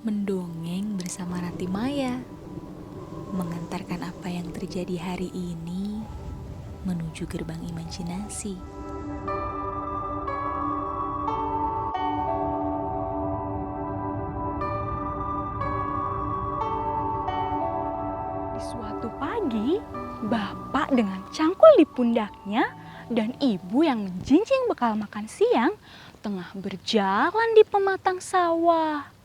Mendongeng bersama Ranti Maya, mengantarkan apa yang terjadi hari ini menuju gerbang imajinasi. Di suatu pagi, bapak dengan cangkul di pundaknya dan ibu yang menjinjing bekal makan siang tengah berjalan di pematang sawah.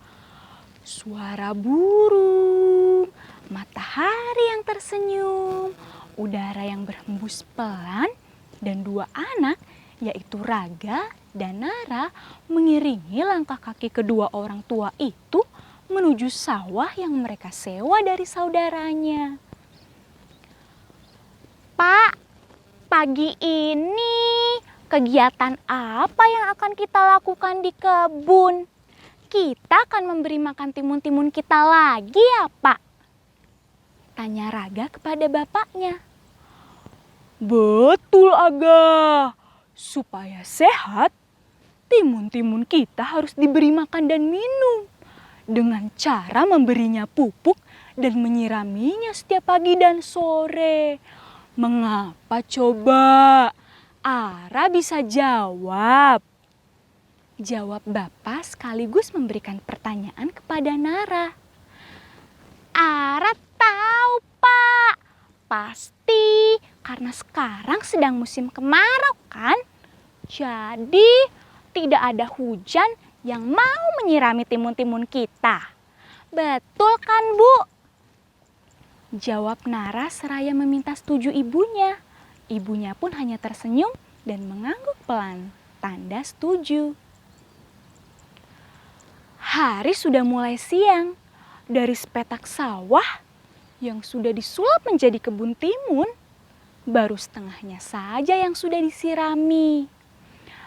Suara burung, matahari yang tersenyum, udara yang berhembus pelan, dan dua anak yaitu Raga dan Nara mengiringi langkah kaki kedua orang tua itu menuju sawah yang mereka sewa dari saudaranya. Pak, pagi ini kegiatan apa yang akan kita lakukan di kebun? Kita akan memberi makan timun-timun kita lagi ya, Pak? Tanya Raga kepada bapaknya. Betul, Aga. Supaya sehat, timun-timun kita harus diberi makan dan minum. Dengan cara memberinya pupuk dan menyiraminya setiap pagi dan sore. Mengapa coba? Ara bisa jawab. Jawab bapak sekaligus memberikan pertanyaan kepada Nara. Ara tahu, Pak. Pasti karena sekarang sedang musim kemarau kan? Jadi tidak ada hujan yang mau menyirami timun-timun kita. Betul kan, Bu? Jawab Nara seraya meminta setuju ibunya. Ibunya pun hanya tersenyum dan mengangguk pelan, tanda setuju. Hari sudah mulai siang. Dari sepetak sawah yang sudah disulap menjadi kebun timun, baru setengahnya saja yang sudah disirami.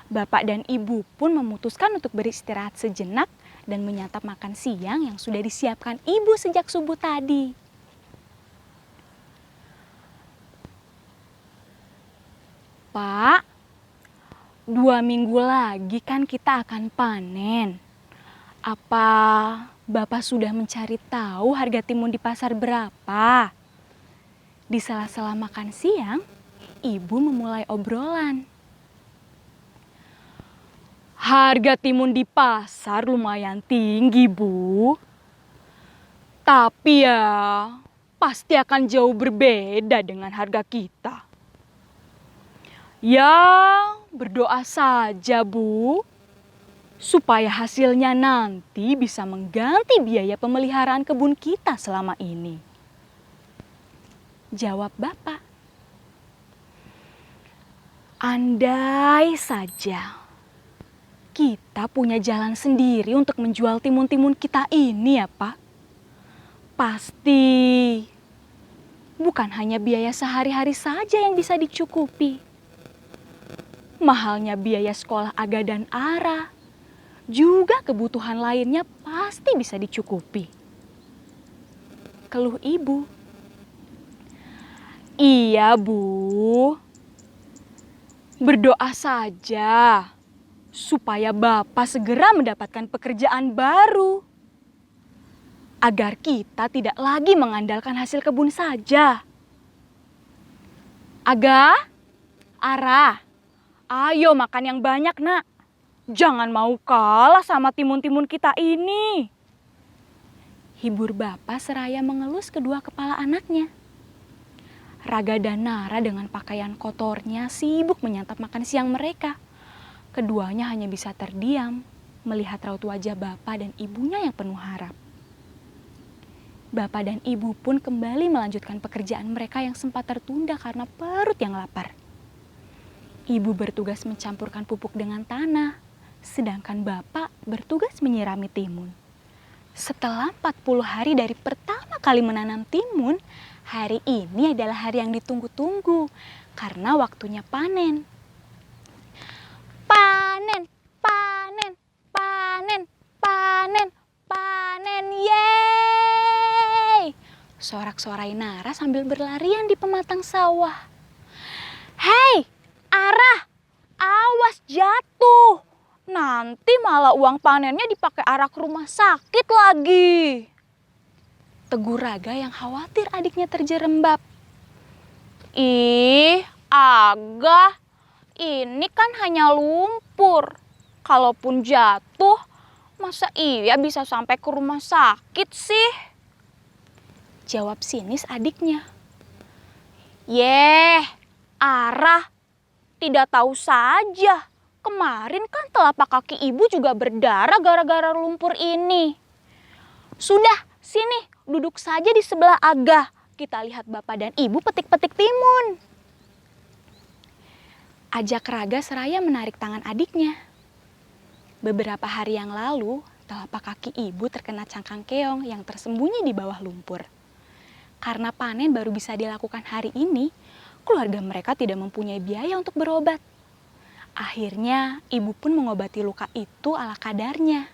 Bapak dan ibu pun memutuskan untuk beristirahat sejenak dan menyantap makan siang yang sudah disiapkan ibu sejak subuh tadi. Pak, 2 minggu lagi kan kita akan panen. Apa Bapak sudah mencari tahu harga timun di pasar berapa? Di sela-sela makan siang, ibu memulai obrolan. Harga timun di pasar lumayan tinggi, Bu. Tapi ya, pasti akan jauh berbeda dengan harga kita. Ya, berdoa saja, Bu, supaya hasilnya nanti bisa mengganti biaya pemeliharaan kebun kita selama ini. Jawab bapak. Andai saja kita punya jalan sendiri untuk menjual timun-timun kita ini ya, Pak. Pasti bukan hanya biaya sehari-hari saja yang bisa dicukupi. Mahalnya biaya sekolah Aga dan Ara, juga kebutuhan lainnya pasti bisa dicukupi. Keluh ibu. Iya, Bu. Berdoa saja supaya Bapak segera mendapatkan pekerjaan baru. Agar kita tidak lagi mengandalkan hasil kebun saja. Aga, Ara, ayo makan yang banyak, Nak. Jangan mau kalah sama timun-timun kita ini. Hibur bapak seraya mengelus kedua kepala anaknya. Raga dan Nara dengan pakaian kotornya sibuk menyantap makan siang mereka. Keduanya hanya bisa terdiam melihat raut wajah bapak dan ibunya yang penuh harap. Bapak dan ibu pun kembali melanjutkan pekerjaan mereka yang sempat tertunda karena perut yang lapar. Ibu bertugas mencampurkan pupuk dengan tanah, sedangkan bapak bertugas menyirami timun. Setelah 40 hari dari pertama kali menanam timun, hari ini adalah hari yang ditunggu-tunggu karena waktunya panen. Panen, panen, panen, panen, panen, yeay! Sorak-sorai Nara sambil berlarian di pematang sawah. Hei, Ara, awas jatuh. Nanti malah uang panennya dipakai arak rumah sakit lagi. Tegur Raga yang khawatir adiknya terjerembab. Ih, Aga, ini kan hanya lumpur. Kalaupun jatuh, masa iya bisa sampai ke rumah sakit sih? Jawab sinis adiknya. Yeh, Arah, tidak tahu saja. Kemarin kan telapak kaki ibu juga berdarah gara-gara lumpur ini. Sudah, sini duduk saja di sebelah Aga. Kita lihat bapak dan ibu petik-petik timun. Ajak Raga seraya menarik tangan adiknya. Beberapa hari yang lalu, telapak kaki ibu terkena cangkang keong yang tersembunyi di bawah lumpur. Karena panen baru bisa dilakukan hari ini, keluarga mereka tidak mempunyai biaya untuk berobat. Akhirnya, ibu pun mengobati luka itu ala kadarnya.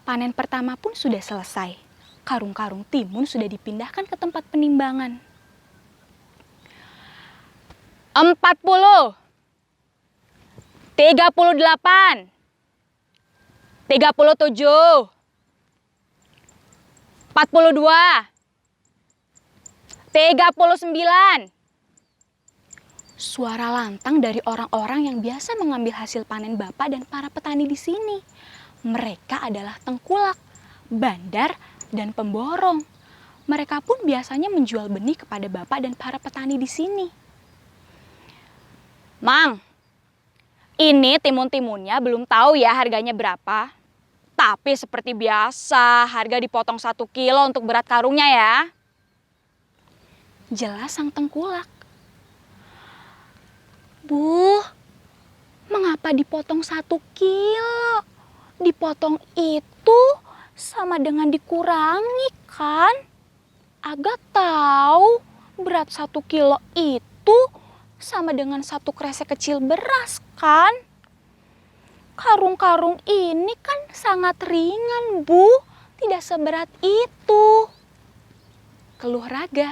Panen pertama pun sudah selesai. Karung-karung timun sudah dipindahkan ke tempat penimbangan. 40, 38, 37, 42, 39. Suara lantang dari orang-orang yang biasa mengambil hasil panen bapak dan para petani di sini. Mereka adalah tengkulak, bandar, dan pemborong. Mereka pun biasanya menjual benih kepada bapak dan para petani di sini. Mang, ini timun-timunnya belum tahu ya harganya berapa. Tapi seperti biasa, harga dipotong 1 kilo untuk berat karungnya ya. Jelas sang tengkulak. Bu, mengapa dipotong 1 kilo? Dipotong itu sama dengan dikurangi kan? Aga tahu berat 1 kilo itu sama dengan 1 kresek kecil beras kan? Karung-karung ini kan sangat ringan, Bu. Tidak seberat itu. Keluh Raga.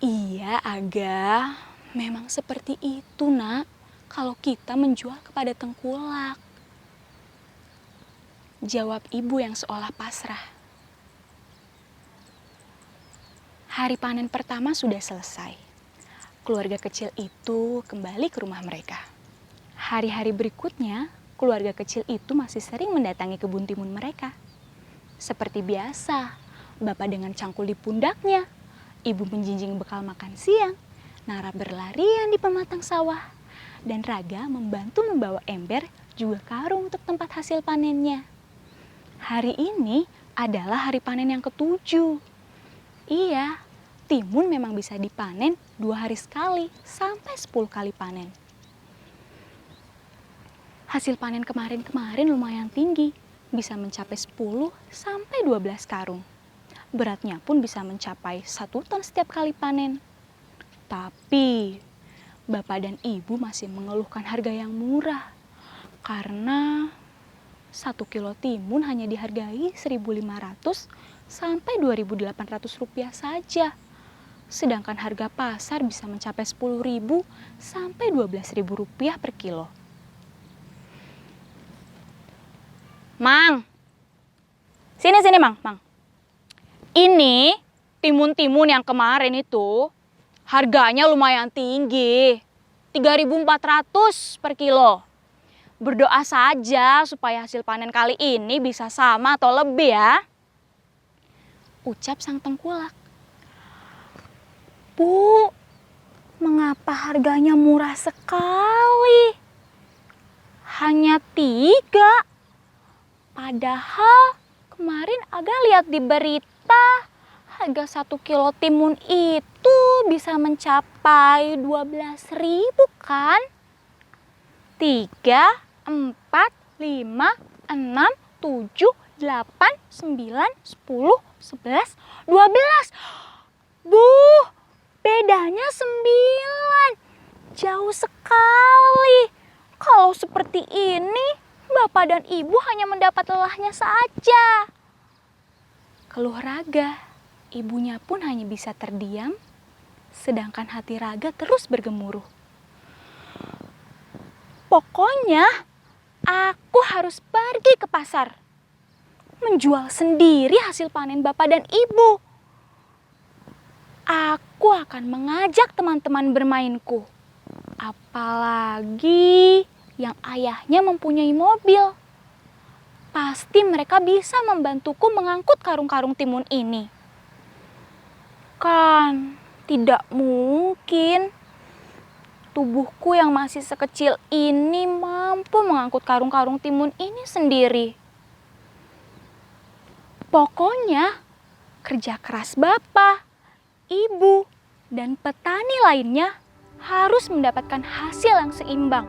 Iya, Aga. Memang seperti itu, Nak. Kalau kita menjual kepada tengkulak. Jawab ibu yang seolah pasrah. Hari panen pertama sudah selesai. Keluarga kecil itu kembali ke rumah mereka. Hari-hari berikutnya, keluarga kecil itu masih sering mendatangi kebun timun mereka. Seperti biasa, bapak dengan cangkul di pundaknya, ibu menjinjing bekal makan siang, Nara berlarian di pematang sawah, dan Raga membantu membawa ember juga karung untuk tempat hasil panennya. Hari ini adalah hari panen yang ke-7. Iya, timun memang bisa dipanen 2 hari sekali sampai 10 kali panen. Hasil panen kemarin lumayan tinggi, bisa mencapai 10 sampai 12 karung. Beratnya pun bisa mencapai 1 ton setiap kali panen. Tapi bapak dan ibu masih mengeluhkan harga yang murah karena 1 kilo timun hanya dihargai 1.500 sampai 2.800 rupiah saja. Sedangkan harga pasar bisa mencapai 10.000 sampai 12.000 rupiah per kilo. Mang, sini Mang. Ini timun-timun yang kemarin itu harganya lumayan tinggi, 3.400 per kilo. Berdoa saja supaya hasil panen kali ini bisa sama atau lebih ya. Ucap sang tengkulak. Bu, mengapa harganya murah sekali? Hanya 3. Padahal kemarin Aga lihat di berita harga 1 kilo timun itu bisa mencapai 12.000 kan? 3, 4, 5, 6, 7, 8, 9, 10, 11, 12. Bu, bedanya 9. Jauh sekali. Kalau seperti ini, bapak dan ibu hanya mendapat lelahnya saja. Keluh Raga. Ibunya pun hanya bisa terdiam, sedangkan hati Raga terus bergemuruh. Pokoknya aku harus pergi ke pasar, menjual sendiri hasil panen bapak dan ibu. Aku akan mengajak teman-teman bermainku, apalagi yang ayahnya mempunyai mobil. Pasti mereka bisa membantuku mengangkut karung-karung timun ini. Kan tidak mungkin tubuhku yang masih sekecil ini mampu mengangkut karung-karung timun ini sendiri. Pokoknya kerja keras bapak, ibu, dan petani lainnya harus mendapatkan hasil yang seimbang.